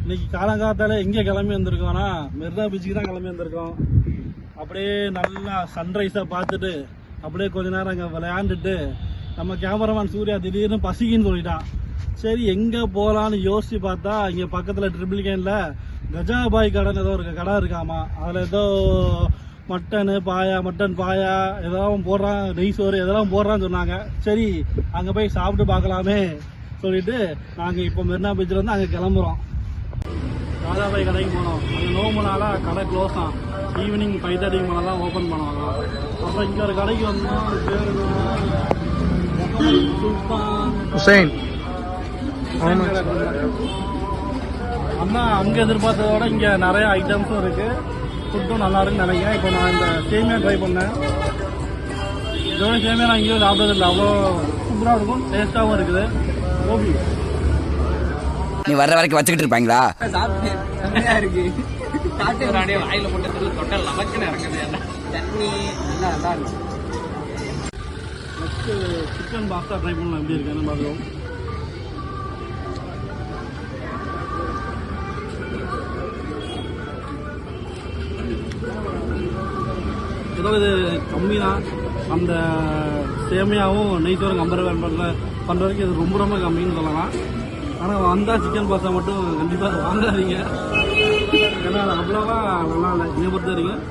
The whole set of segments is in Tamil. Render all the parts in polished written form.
இன்னைக்கு காலங்காத்தால எங்கே கிளம்பி வந்திருக்கோம்னா மெரினா பீச்சுக்கு தான் கிளம்பி வந்திருக்கோம். அப்படியே நல்லா சன்ரைஸை பார்த்துட்டு அப்படியே கொஞ்ச நேரம் அங்கே விளையாண்டுட்டு நம்ம கேமராமேன் சூர்யா திடீர்னு பசிக்குன்னு சொல்லிட்டான். சரி எங்கே போகலான்னு யோசிச்சு பார்த்தா இங்கே பக்கத்தில் ட்ரிபிள் கேனில் கஜாபாய் கடைன்னு ஏதோ ஒரு கடை இருக்காமா. அதில் ஏதோ மட்டன் பாயா எதாவது போடுறான், நெய் சோறு எதெல்லாம் போடுறான்னு சொன்னாங்க. சரி அங்கே போய் சாப்பிட்டு பார்க்கலாமே சொல்லிட்டு நாங்கள் இப்போ மெரினா பீச்சில் வந்து அங்கே கிளம்புறோம். ராஜாபாய் கடைக்கு போனோம். அங்கே நோம்புனால கடை க்ளோஸ் தான். ஈவினிங் 5:30 மேலே தான் ஓப்பன் பண்ணுவாங்க. அப்புறம் இங்கே ஒரு கடைக்கு வந்தோம். பேர் ஹுசைன் அண்ணா. அங்கே எதிர்பார்த்ததோட இங்கே நிறைய ஐட்டம்ஸும் இருக்கு, ஃபுட்டும் நல்லா இருக்குன்னு நினைக்கிறேன். இப்போ நான் இந்த சேமியா ட்ரை பண்ணேன். இதோட சேமியா நான் இங்கேயும் சாப்பிட்டதில்லை, அவ்வளோ சூப்பராக இருக்கும், டேஸ்ட்டாகவும் இருக்குது. கோபி நீ வர்ற வரைக்கும் வச்சுக்கிட்டு இருப்பாங்களா? இருக்கு வாயில போட்டு தொட்டல் நமக்குன்னு இருக்குது. சட்னி நல்லா இருக்கும். நெக்ஸ்ட் சிக்கன் பாஸ்தா ட்ரை பண்ணலாம், எப்படி இருக்குன்னு பார்க்குறோம். ஏதோ இது கம்மி தான், அந்த சேமியாவும் நெய்ச்சோறும் கம்பேர் பண்ணுற வரைக்கும் இது ரொம்ப ரொம்ப கம்மின்னு சொல்லலாம். ஆனால் வந்தால் சிக்கன் பாஸ்தா மட்டும் கண்டிப்பாக வாங்காதீங்க, ஏன்னா அது அவ்வளோவா நல்லா இல்லை. என்னை பொறுத்த வரைக்கும்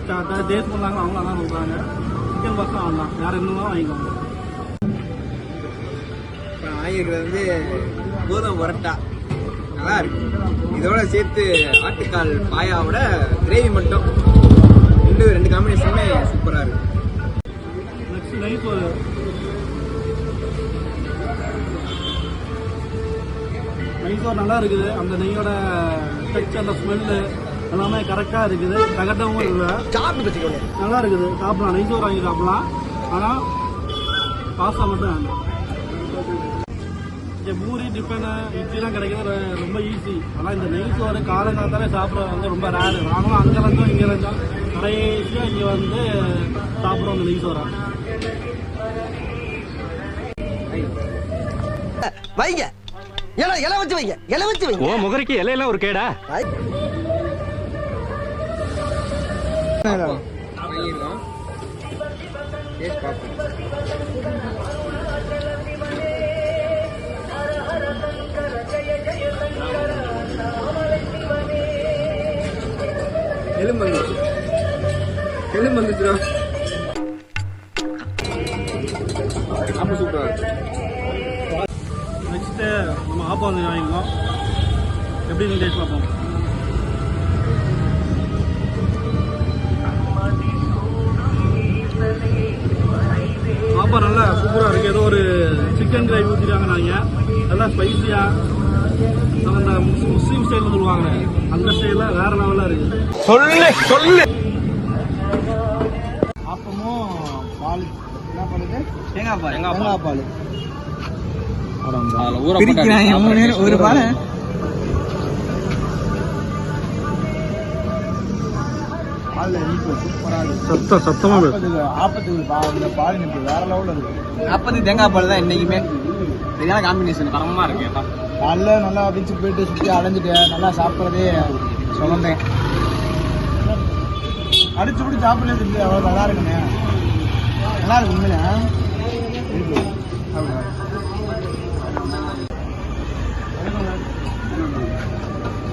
டேஸ்ட் பண்ணாங்க, அவங்க நல்லா சொல்கிறாங்க. சிக்கன் பாஸ்தா வாங்கலாம், வேறு என்னதான் வாங்கிக்கோங்க. இப்போ வாங்கியிருக்கிறது கோதுமை பரோட்டா நல்லா இருக்கு. இதோட சேர்த்து ஆட்டுக்கால் பாயாவோட கிரேவி மட்டும் ரெண்டு காம்பினேஷனுமே சூப்பராக இருக்கு. நெக்ஸ்ட் நெய்ச்சோறு. நெய்ச்சோறு நல்லா இருக்குது. அந்த நெய்யோட டெக்ஸ்சர், அந்த ஸ்மெல்லு எல்லாமே கரெக்டாக இருக்குது. தகட்டவும் இல்லை, நல்லா இருக்குது. சாப்பிடலாம், நெய்ச்சோறு வாங்கி சாப்பிடலாம். ஆனால் பாஸ்தா மட்டும் வேண்டாம். இங்கே பூரி, டிஃபனு, இட்லிலாம் கிடைக்கிறது ரொம்ப ஈஸி. ஆனால் இந்த நெய்ச்சோறு காலங்காலத்தாலே சாப்பிட்றது வந்து ரொம்ப ரேரு. நாங்களும் அங்கே இருந்தோம் இங்கே இருந்தோம் கடைசியாக இங்கே வந்து சாப்பிட்றோம் அந்த நெய்ச்சோரை. வைங்க, இலை வச்சு வைங்க, இலை வச்சு வைங்க. ஓ முகரிக்கு இலையெல்லாம் ஒரு கேடா? வாங்கியிருக்கோம், டேஸ்ட் பார்ப்போம். எலும்பு வந்துச்சுடா. அப்போ சூப்பராக இருக்கு. நெக்ஸ்ட்டு நம்ம ஆப்பம் வந்து வாங்கிக்கோம். எப்படி டேஸ்ட் பார்ப்போம். ஆப்பம் நல்லா சூப்பராக இருக்குது. ஏதோ ஒரு சிக்கன் கிரேவி ஊற்றிட்டாங்க. நாங்கள் நல்லா ஸ்பைஸியாக நம்ம இந்த முஸ்லீம் ஸ்டைலில் சொல்லுவாங்க, அந்த ஸ்டைலில் வேறு லெவலாக இருக்குது. சொல்லு ஆப்பமும் பால் என்ன பண்ணுது, தேங்காய் பால். தேங்காய் பால் ஒரு பால் சத்தமாக அப்பது தேங்காய் பால் தான் என்னைக்குமே சரியான காம்பினேஷன், தரமா இருக்கு. காலைல நல்லா அடிச்சு போயிட்டு சுற்றி அடைஞ்சிட்டு நல்லா சாப்பிட்றதே சொல்லுங்க. அடிச்சு பிடி சாப்பிடல திருப்பி அவ்வளோ நல்லா இருக்குங்க, நல்லா இருக்கு உண்மையில.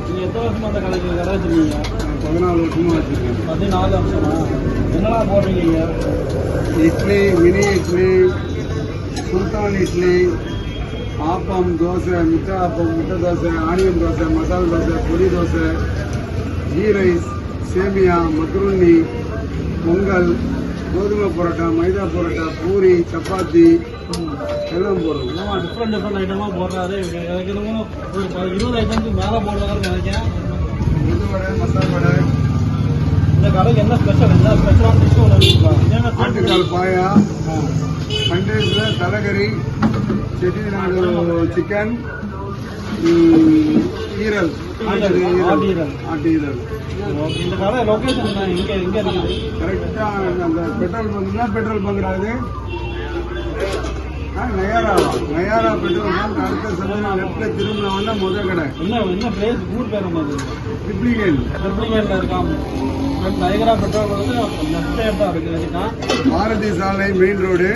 நீங்கள் எத்தனை வருஷமா அந்த கடை வச்சுருக்கீங்க? 14 வருஷமா வச்சிருக்கேன். 14 வருஷமா? என்னெல்லாம் போடுறீங்க? இட்லி, மினி இட்லி, சுல்தான் இட்லி, ஆப்பம், தோசை, முட்டை ஆப்பம், முட்டை தோசை, ஆனியன் தோசை, மசாலா தோசை, பொடி தோசை, கீ ரைஸ், சேமியா, மக்ருனி, பொங்கல், கோதுமை பரோட்டா, மைதா பரோட்டா, பூரி, சப்பாத்தி எல்லாம் போடுறோம். டிஃப்ரெண்ட் ஐட்டமாக போடுறாரு. எனக்கு இன்னமும் ஒரு 20 ஐட்டம்க்கு மேலே போடுறாருன்னு நினைக்கிறேன். இது வடை, மசாலா வடை. இந்த கடைக்கு என்ன ஸ்பெஷல்? என்ன ஸ்பெஷலான டிஷ் ஒன்று இருக்குங்களா? ஆட்டுக்கால் பாயா, சண்டேஸில் தலைகறி, செட்டிநாடு சிக்கன், ஈரல், ஆட்டு ஈரல். இந்த கடை லொக்கேஷன் எங்கே இருக்குது? கரெக்டாக அந்த பெட்ரோல் பங்க்னா பெட்ரோல் பங்க் அது நயாரா பெட்ரோல் பங்க் அடுத்த சந்தை லெப்ட்ல திரும்பினா முதல் கடை என்ன பிளேஸ் ஊர் பேர் என்னது? ட்ரிப்ளிகேட் ட்ரிப்ளிகேட்ல இருக்காம நயகரா பெட்ரோல் வந்து லெஃப்ட் சைடு தான் இருக்கு. பாரதி சாலை மெயின் ரோடு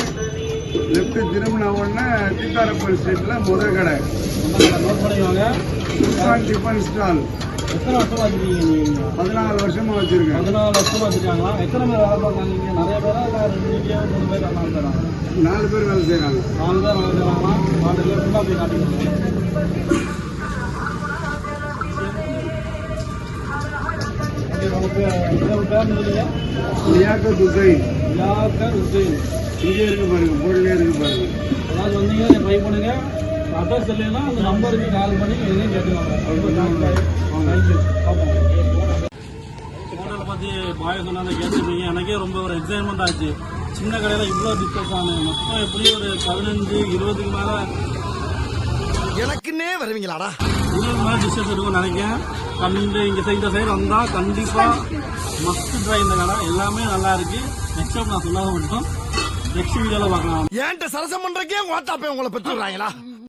லெப்ட் திரும்பின உடனே சீதாரப்பன் ஸ்ட்ரீட்ல முதல் கடை நோட் பண்ணிக்கோங்க. சுல்தான் டிஃபன் ஸ்டால். எத்தனை வருஷமா வச்சிருக்கீங்க நீங்க? 14 வருஷமா வச்சிருக்கேன். 14 வருஷமா வச்சிருக்காங்களா? எத்தனை பேர் வேலை பார்க்கறாங்க நீங்க? நிறைய பேரா இல்லை 2 பேர் 3 பேர் வேலை பார்க்கறாங்க? 4 பேர் வேலை செய்யறாங்க. 4 பேர் வேலை செய்யறாங்களா? 4 பேர் ஃபுல்லா போய் காட்டுங்க. உங்க பேர் சொல்லுங்க. லியாக்கத் ஹுசைன். லியாக்கத் ஹுசைன். இங்கே இருக்கு பாருங்க, போர்டுல இருக்கு பாருங்க. அதாவது வந்தீங்கன்னா ட்ரை பண்ணுங்க. அட்ரஸ் இல்லைன்னா அந்த நம்பருக்கு கால் பண்ணி எதையும் கேட்டுக்கோங்க. தேங்க்யூ. ஹோட்டலை பற்றி பாய சொன்னாலும் கேட்டுருப்பீங்க. எனக்கே ரொம்ப ஒரு எக்ஸைட்மெண்ட் ஆச்சு. சின்ன கடையில் இவ்வளோ டிஸ்கஸ் ஆனேன். மொத்தம் எப்படி ஒரு 15-20க்கு மேலே எனக்குன்னே வருவீங்களாடா? 20 மேலே டிஸ்கஸ் இருக்கும்னு நினைக்கிறேன். இந்த சைடு வந்தால் கண்டிப்பாக மஸ்ட் ட்ரை இந்த கடை. எல்லாமே நல்லா இருக்கு. நெக்ஸ்ட் நான் சொல்லாத மட்டும் நெக்ஸ்ட் வீடியோவில் பார்க்கலாம். ஏன்ட்ட சரசம் பண்றக்கே ஓட்டாப்பே உங்களை பெற்றுறாங்களா?